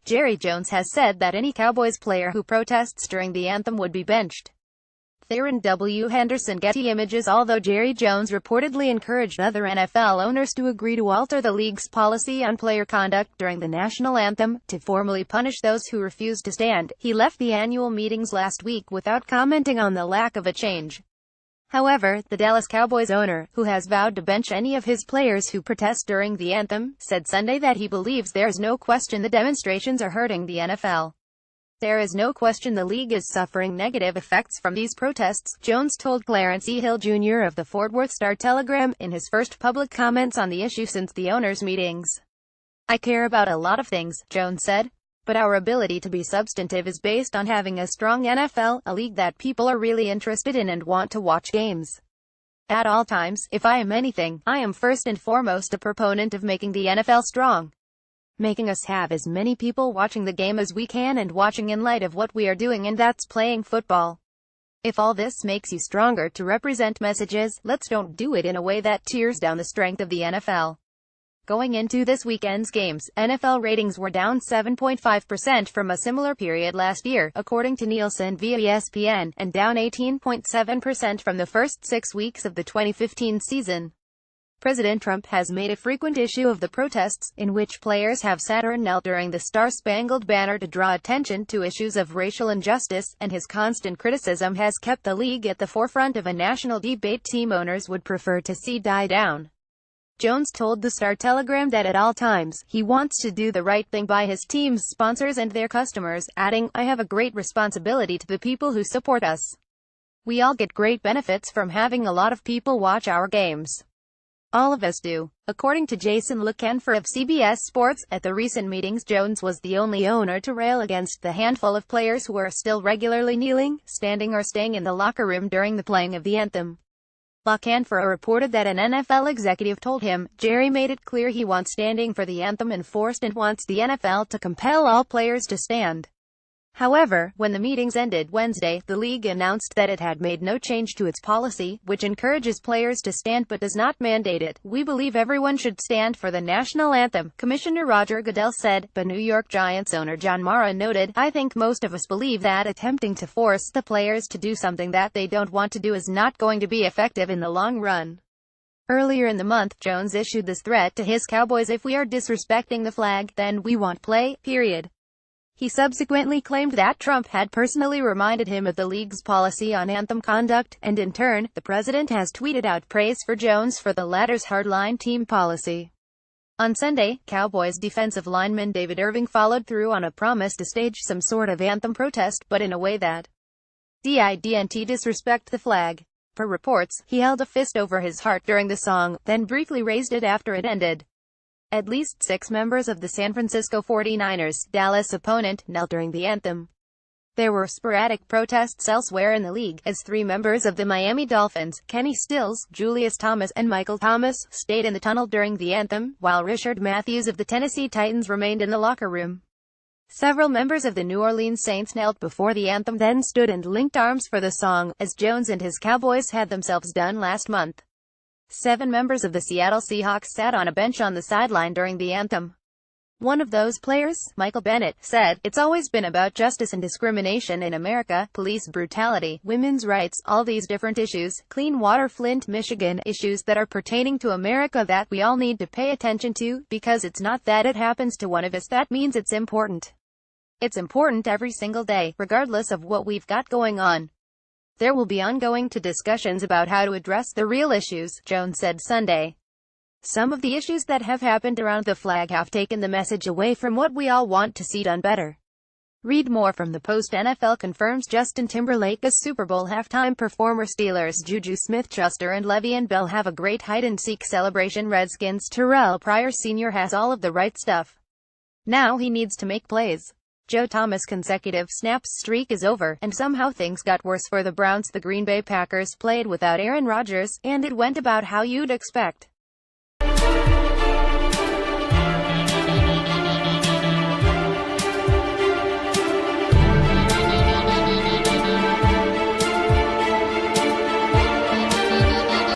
Jerry Jones has said that any Cowboys player who protests during the anthem would be benched. Theron W. Henderson, Getty Images. Although Jerry Jones reportedly encouraged other NFL owners to agree to alter the league's policy on player conduct during the national anthem, to formally punish those who refuse to stand, he left the annual meetings last week without commenting on the lack of a change. However, the Dallas Cowboys owner, who has vowed to bench any of his players who protest during the anthem, said Sunday that he believes there's no question the demonstrations are hurting the NFL. There is no question the league is suffering negative effects from these protests, Jones told Clarence E. Hill Jr. of the Fort Worth Star-Telegram in his first public comments on the issue since the owners' meetings. "I care about a lot of things," Jones said, "but our ability to be substantive is based on having a strong NFL, a league that people are really interested in and want to watch games. At all times, if I am anything, I am first and foremost a proponent of making the NFL strong. Making us have as many people watching the game as we can and watching in light of what we are doing, and that's playing football. If all this makes you stronger to represent messages, let's don't do it in a way that tears down the strength of the NFL." Going into this weekend's games, NFL ratings were down 7.5% from a similar period last year, according to Nielsen via ESPN, and down 18.7% from the first 6 weeks of the 2015 season. President Trump has made a frequent issue of the protests, in which players have sat or knelt during the Star-Spangled Banner to draw attention to issues of racial injustice, and his constant criticism has kept the league at the forefront of a national debate team owners would prefer to see die down. Jones told the Star-Telegram that at all times, he wants to do the right thing by his team's sponsors and their customers, adding, "I have a great responsibility to the people who support us. We all get great benefits from having a lot of people watch our games. All of us do." According to Jason LeCanfer of CBS Sports, at the recent meetings Jones was the only owner to rail against the handful of players who are still regularly kneeling, standing or staying in the locker room during the playing of the anthem. LeCanfer reported that an NFL executive told him, "Jerry made it clear he wants standing for the anthem enforced and wants the NFL to compel all players to stand." However, when the meetings ended Wednesday, the league announced that it had made no change to its policy, which encourages players to stand but does not mandate it. "We believe everyone should stand for the national anthem," Commissioner Roger Goodell said, but New York Giants owner John Mara noted, "I think most of us believe that attempting to force the players to do something that they don't want to do is not going to be effective in the long run." Earlier in the month, Jones issued this threat to his Cowboys: "If we are disrespecting the flag, then we won't play, period." He subsequently claimed that Trump had personally reminded him of the league's policy on anthem conduct, and in turn, the president has tweeted out praise for Jones for the latter's hardline team policy. On Sunday, Cowboys defensive lineman David Irving followed through on a promise to stage some sort of anthem protest, but in a way that didn't disrespect the flag. Per reports, he held a fist over his heart during the song, then briefly raised it after it ended. At least 6 members of the San Francisco 49ers, Dallas opponent, knelt during the anthem. There were sporadic protests elsewhere in the league, as 3 members of the Miami Dolphins, Kenny Stills, Julius Thomas, and Michael Thomas, stayed in the tunnel during the anthem, while Richard Matthews of the Tennessee Titans remained in the locker room. Several members of the New Orleans Saints knelt before the anthem, then stood and linked arms for the song, as Jones and his Cowboys had themselves done last month. 7 members of the Seattle Seahawks sat on a bench on the sideline during the anthem. One of those players, Michael Bennett, said, "It's always been about justice and discrimination in America, police brutality, women's rights, all these different issues, clean water, Flint, Michigan, issues that are pertaining to America that we all need to pay attention to, because it's not that it happens to one of us that means it's important. It's important every single day, regardless of what we've got going on. There will be ongoing discussions about how to address the real issues," Jones said Sunday. "Some of the issues that have happened around the flag have taken the message away from what we all want to see done better." Read more from the Post. NFL confirms Justin Timberlake as Super Bowl halftime performer. Steelers Juju Smith-Schuster and Le'Veon Bell have a great hide-and-seek celebration. Redskins Terrell Pryor Sr. has all of the right stuff. Now he needs to make plays. Joe Thomas' consecutive snaps streak is over, and somehow things got worse for the Browns. The Green Bay Packers played without Aaron Rodgers, and it went about how you'd expect.